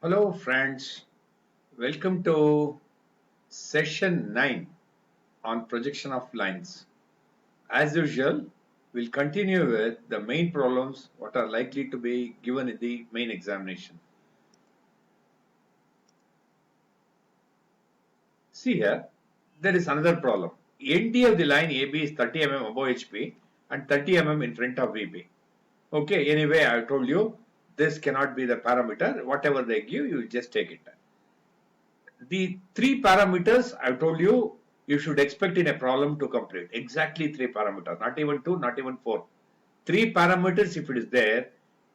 Hello, friends. Welcome to session 9 on projection of lines. As usual, we'll continue with the main problems what are likely to be given in the main examination. See here, there is another problem. ND of the line AB is 30 mm above HP and 30 mm in front of VB. Okay, anyway, I told you this cannot be the parameter. Whatever they give, you just take it. The three parameters I told you you should expect in a problem to complete. Exactly three parameters, not even two, not even four. Three parameters, if it is there,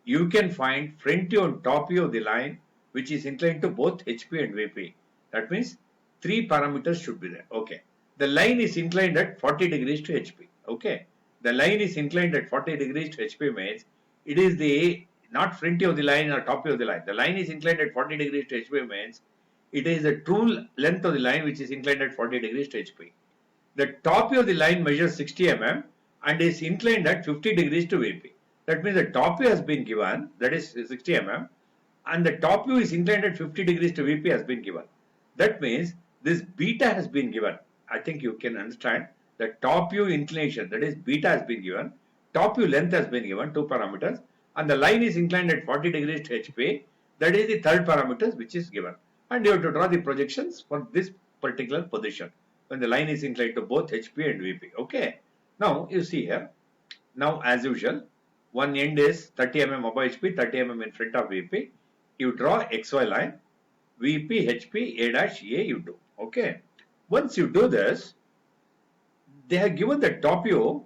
you can find front view and top view of the line which is inclined to both HP and VP. That means three parameters should be there. Okay. The line is inclined at 40 degrees to HP. Okay. The line is inclined at 40 degrees to HP means it is the not front view of the line or top view of the line. The line is inclined at 40 degrees to HP means it is the true length of the line which is inclined at 40 degrees to HP. The top view of the line measures 60 mm and is inclined at 50 degrees to VP. That means the top view has been given, that is 60 mm, and the top view is inclined at 50 degrees to VP has been given. That means this beta has been given. I think you can understand the top view inclination, that is beta has been given, top view length has been given, two parameters, and the line is inclined at 40 degrees to HP, that is the third parameter which is given. And you have to draw the projections for this particular position when the line is inclined to both HP and VP. Okay. Now you see here. Now as usual, one end is 30 mm above HP, 30 mm in front of VP. You draw XY line, VP, HP, A dash, A you do. Okay. Once you do this, they have given the top view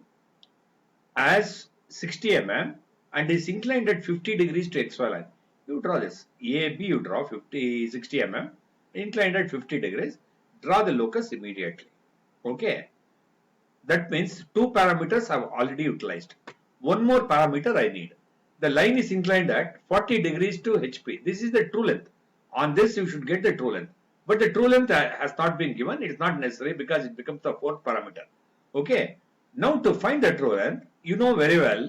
as 60 mm and is inclined at 50 degrees to XY line. You draw this. AB you draw 60 mm, inclined at 50 degrees. Draw the locus immediately. Okay. That means two parameters have already utilized. One more parameter I need. The line is inclined at 40 degrees to HP. This is the true length. On this you should get the true length. But the true length has not been given. It is not necessary because it becomes the fourth parameter. Okay. Now to find the true length, you know very well,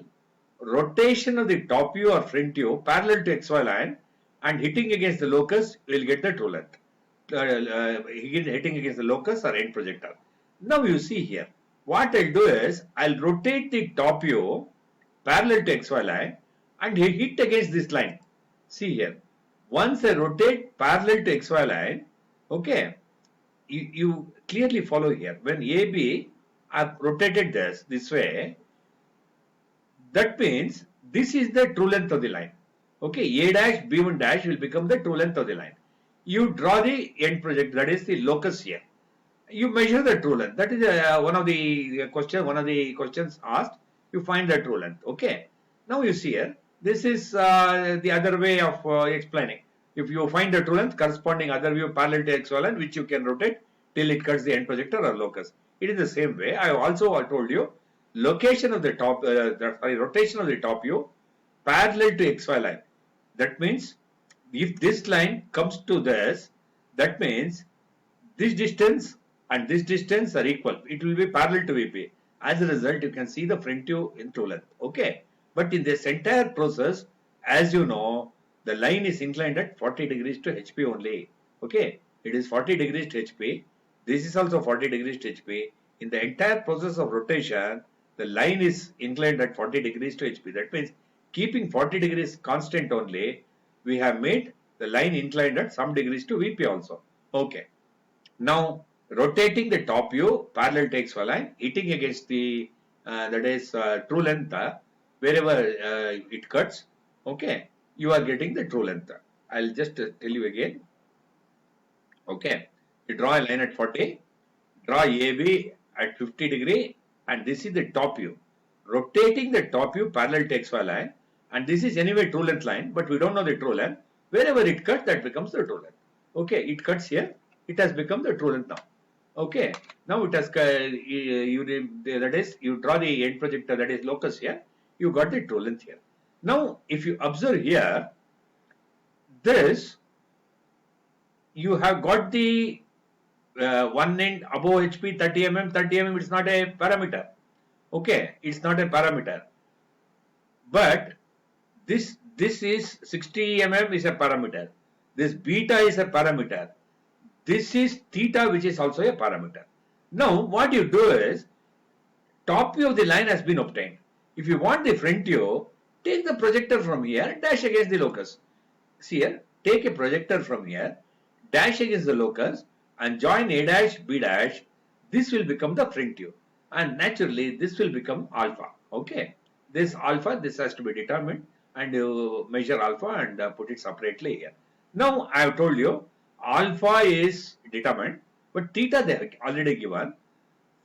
rotation of the top view or front view parallel to XY line and hitting against the locus, you will get the true length. Hitting against the locus or end projector. Now you see here, what I'll do is, I'll rotate the top view parallel to XY line and hit against this line. See here, once I rotate parallel to XY line, okay, you clearly follow here. When AB, I've rotated this way, that means this is the true length of the line. Okay, A dash, B1 dash will become the true length of the line. You draw the end project, that is the locus here. You measure the true length. That is one of the questions asked. You find the true length. Okay. Now you see here, this is the other way of explaining. If you find the true length, corresponding other view parallel to XY line, which you can rotate till it cuts the end projector or locus. It is the same way. I also told you location of the top, rotation of the top view parallel to XY line. That means if this line comes to this, that means this distance and this distance are equal. It will be parallel to VP. As a result, you can see the front view in true length. Okay. But in this entire process, as you know, the line is inclined at 40 degrees to HP only. Okay. It is 40 degrees to HP. This is also 40 degrees to HP. In the entire process of rotation, the line is inclined at 40 degrees to HP. That means keeping 40 degrees constant only, we have made the line inclined at some degrees to VP also. Okay. Now, rotating the top view parallel to XY line, hitting against the that is true length wherever it cuts. Okay, you are getting the true length. I'll just tell you again. Okay, you draw a line at 40, draw AB at 50 degree, and this is the top view. Rotating the top view parallel to XY line, and this is anyway true length line, but we don't know the true length. Wherever it cuts, that becomes the true length. Okay, it cuts here, it has become the true length now. Okay, now it has that is you draw the end projector, that is locus here. You got the true length here. Now, if you observe here, this you have got the one end above HP 30 mm, 30 mm. It's not a parameter. Okay, it's not a parameter. But this is 60 mm is a parameter. This beta is a parameter. This is theta, which is also a parameter. Now, what you do is, top view of the line has been obtained. If you want the front view, take the projector from here, dash against the locus. See here, take a projector from here, dash against the locus, and join A dash, B dash. This will become the front view. And naturally, this will become alpha. Okay. This alpha, this has to be determined, and you measure alpha and put it separately here. Now, I have told you, alpha is determined, but theta they have already given.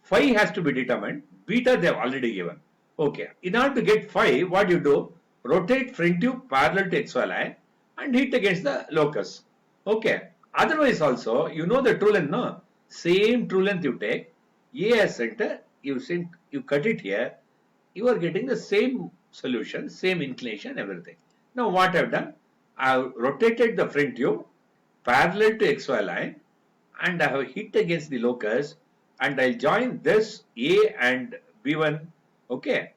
Phi has to be determined. Beta they have already given. Okay. In order to get phi, what you do? Rotate front view parallel to XY line and hit against the locus. Okay. Otherwise also, you know the true length, no? Same true length you take. A as center, you cut it here. You are getting the same solution, same inclination, everything. Now what I have done? I have rotated the front view parallel to XY line and I have hit against the locus, and I'll join this A and B1, okay,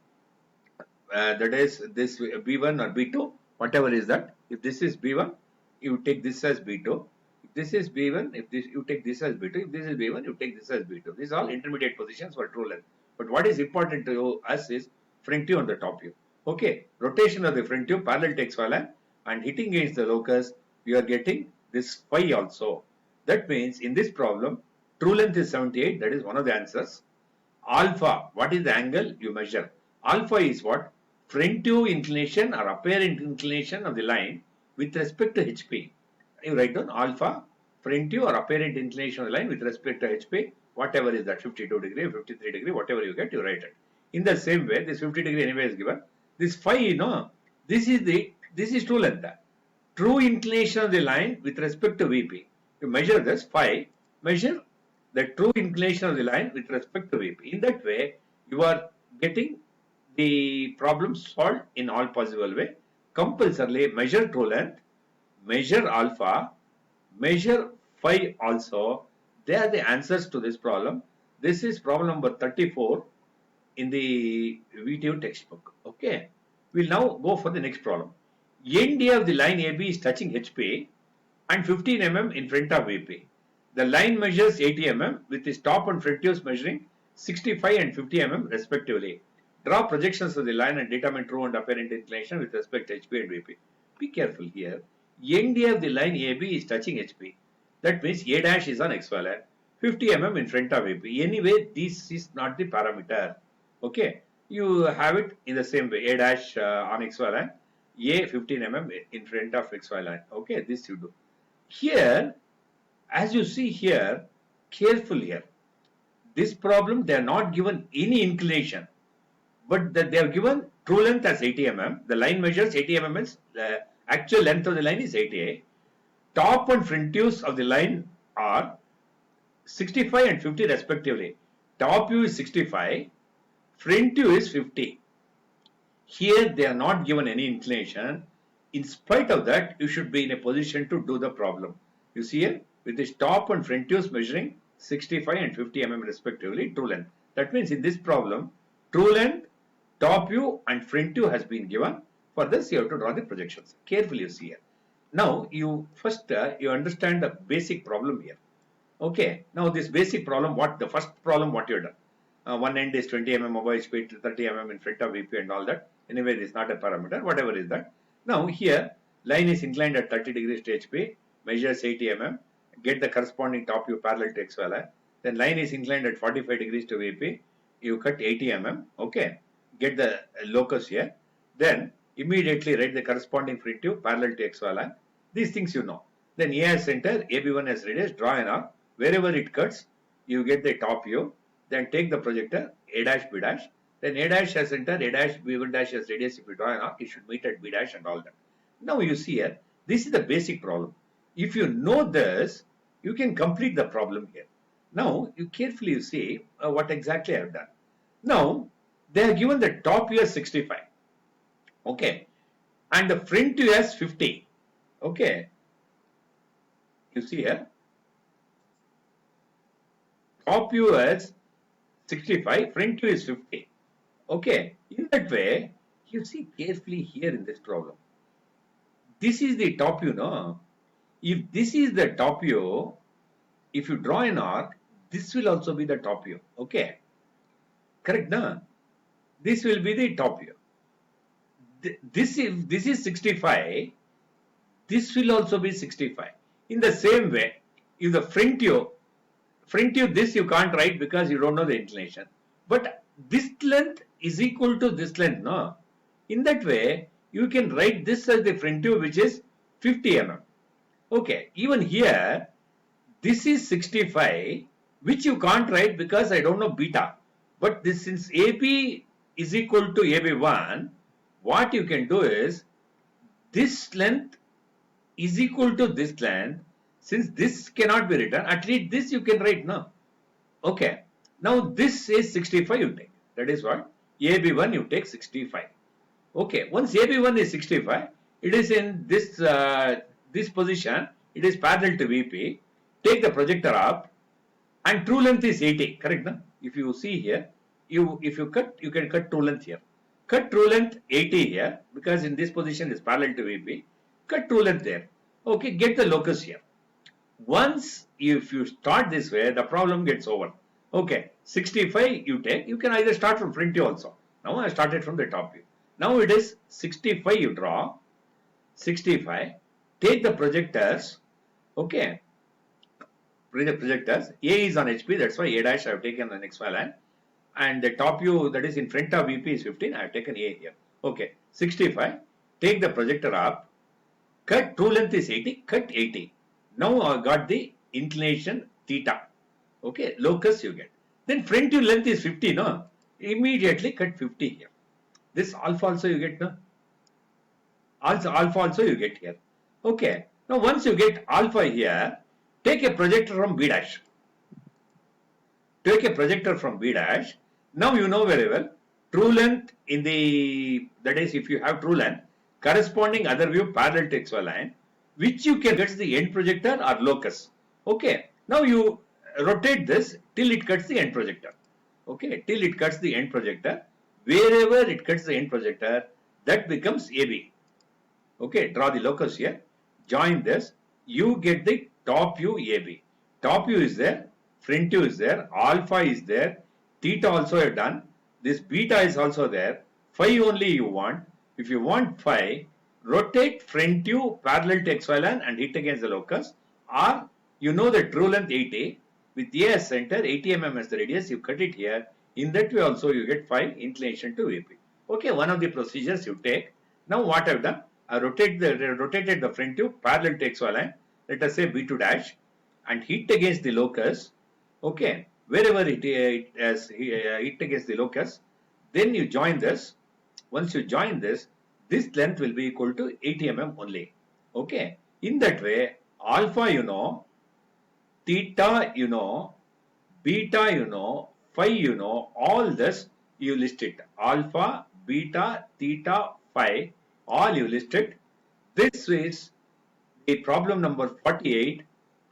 that is this B1 or B2, whatever is that. If this is B1, you take this as B2. If this is B1, if this you take this as B2. If this is B1, you take this as B2. These are all intermediate positions for true length. But what is important to us is front view on the top view. Okay, rotation of the front view parallel to XY line and hitting against the locus, we are getting this phi also. That means in this problem, true length is 78. That is one of the answers. Alpha, what is the angle you measure? Alpha is what? Front view inclination or apparent inclination of the line with respect to HP. You write down alpha, front view or apparent inclination of the line with respect to HP. Whatever is that, 52 degree, 53 degree, whatever you get, you write it. In the same way, this 50 degree anyway is given. This phi, you know, this is true length. True inclination of the line with respect to VP. You measure this phi, measure the true inclination of the line with respect to VP. In that way, you are getting the problem solved in all possible way. Compulsorily measure true length, measure alpha, measure phi also. They are the answers to this problem. This is problem number 34 in the VTU textbook. Okay. We'll now go for the next problem. ND of the line AB is touching HP and 15 mm in front of VP. The line measures 80 mm with its top and front views measuring 65 and 50 mm respectively. Draw projections of the line and determine true and apparent inclination with respect to HP and VP. Be careful here. ND of the line AB is touching HP. That means A dash is on XY line. 50 mm in front of VP. Anyway, this is not the parameter. Okay. You have it in the same way. A dash on XY line. A 15 mm in front of XY line. Okay. This you do. Here, as you see here, careful here. This problem, they are not given any inclination, but they are given true length as 80 mm. The line measures 80 mm means the actual length of the line is 80. Top and front views of the line are 65 and 50 respectively. Top view is 65, front view is 50. Here they are not given any inclination. In spite of that, you should be in a position to do the problem. You see here, with this top and front views measuring 65 and 50 mm respectively, true length. That means in this problem, true length, top view and front view has been given. For this, you have to draw the projections. Carefully you see here. Now, you first, you understand the basic problem here. Okay. Now, this basic problem, the first problem, what you have done? One end is 20 mm above HP, 30 mm in front of VP and all that. Anyway, this is not a parameter, whatever is that. Now, here, line is inclined at 30 degrees to HP, measures 80 mm, get the corresponding top view parallel to XY line. Then line is inclined at 45 degrees to VP, you cut 80 mm, okay, get the locus here. Then, immediately write the corresponding front view parallel to XY line. These things you know. Then A as center, AB1 as radius, draw an arc. Wherever it cuts, you get the top view. Then take the projector, A dash, B dash. Then A dash as center, A dash, B1 dash as radius. If you draw an arc, it should meet at B dash and all that. Now you see here, this is the basic problem. If you know this, you can complete the problem here. Now, you carefully see what exactly I have done. Now, they have given the top view as 65. Okay. And the front view as 50. Okay. You see here. Top view as 65, front view is 50. Okay. In that way, you see carefully here in this problem. This is the top view, no? If this is the top view, if you draw an arc, this will also be the top view. Okay, correct, no? This will be the top view. This is 65. This will also be 65. In the same way, if the front view, this you can't write because you don't know the inclination. But this length is equal to this length, no? In that way, you can write this as the front view, which is 50 mm. Okay, even here, this is 65, which you can't write because I don't know beta. But this, since AB is equal to AB1, what you can do is, this length is equal to this length. Since this cannot be written, at least this you can write now. Okay. Now this is 65 you take. That is what? AB1 you take 65. Okay. Once AB1 is 65, it is in this position. It is parallel to VP. Take the projector up, and true length is 80. Correct? No? If you see here, if you cut, you can cut true length here. Cut true length 80 here because in this position is parallel to VP. Cut true length there. Okay, get the locus here. Once if you start this way, the problem gets over. Okay, 65 you take. You can either start from front view also. Now I started from the top view. Now it is 65 you draw. 65. Take the projectors. Okay. Bring the projectors. A is on HP. That's why A dash I have taken an XY line. And the top view that is in front of VP is 15. I have taken A here. Okay. 65. Take the projector up. Cut true length is 80. Cut 80. Now I got the inclination theta. Okay. Locus you get. Then front view length is 50. No. Immediately cut 50 here. This alpha also you get. No. Alpha also you get here. Okay. Now once you get alpha here, take a projector from B dash. Take a projector from B dash. Now you know very well. True length in the, that is if you have true length, corresponding other view parallel to XY line, which you can get the end projector or locus. Okay. Now you rotate this till it cuts the end projector. Okay. Till it cuts the end projector. Wherever it cuts the end projector, that becomes AB. Okay. Draw the locus here. Join this. You get the top view AB. Top view is there. Front view is there. Alpha is there. Theta also have done. This beta is also there. Phi only you want. If you want phi, rotate front view parallel to XY line and hit against the locus. Or you know the true length 80 with A as center, 80 mm as the radius. You cut it here. In that way also you get phi inclination to VP. Okay, one of the procedures you take. Now what I've done, I rotated the front view parallel to XY line. Let us say B2 dash and hit against the locus. Okay, wherever it has hit against the locus, then you join this. Once you join this length will be equal to 80 mm only. Okay, in that way, alpha you know, theta you know, beta you know, phi you know, all this you list it. Alpha, beta, theta, phi, all you list it. This is the problem number 48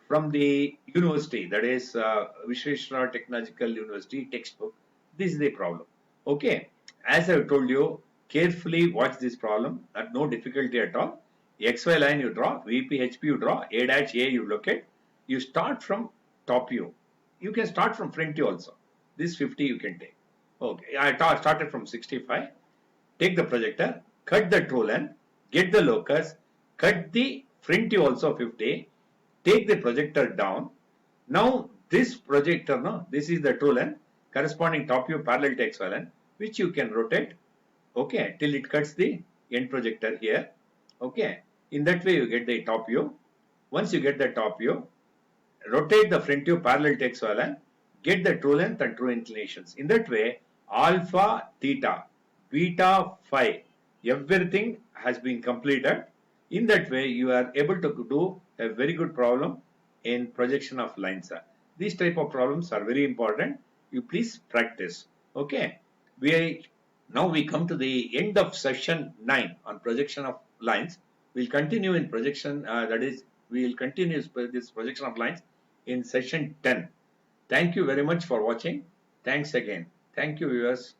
from the university, that is Visvesvaraya Technological University textbook. This is the problem. Okay, as I have told you, carefully watch this problem. No difficulty at all. XY line you draw, VP, HP you draw, A dash A you locate. You start from top view. You can start from front view also. This 50 you can take. Okay, I started from 65. Take the projector, cut the true length, get the locus, cut the front view also 50. Take the projector down. Now this projector, no, this is the true length corresponding top view parallel to XY line, which you can rotate, okay, till it cuts the end projector here. Okay, in that way you get the top view. Once you get the top view, rotate the front view parallel to XY line, get the true length and true inclinations. In that way, alpha, theta, beta, phi, everything has been completed. In that way, you are able to do a very good problem in projection of lines. These type of problems are very important. You please practice. Okay. Now we come to the end of session 9 on projection of lines. We'll continue in projection, that is, we will continue this projection of lines in session 10. Thank you very much for watching. Thanks again. Thank you, viewers.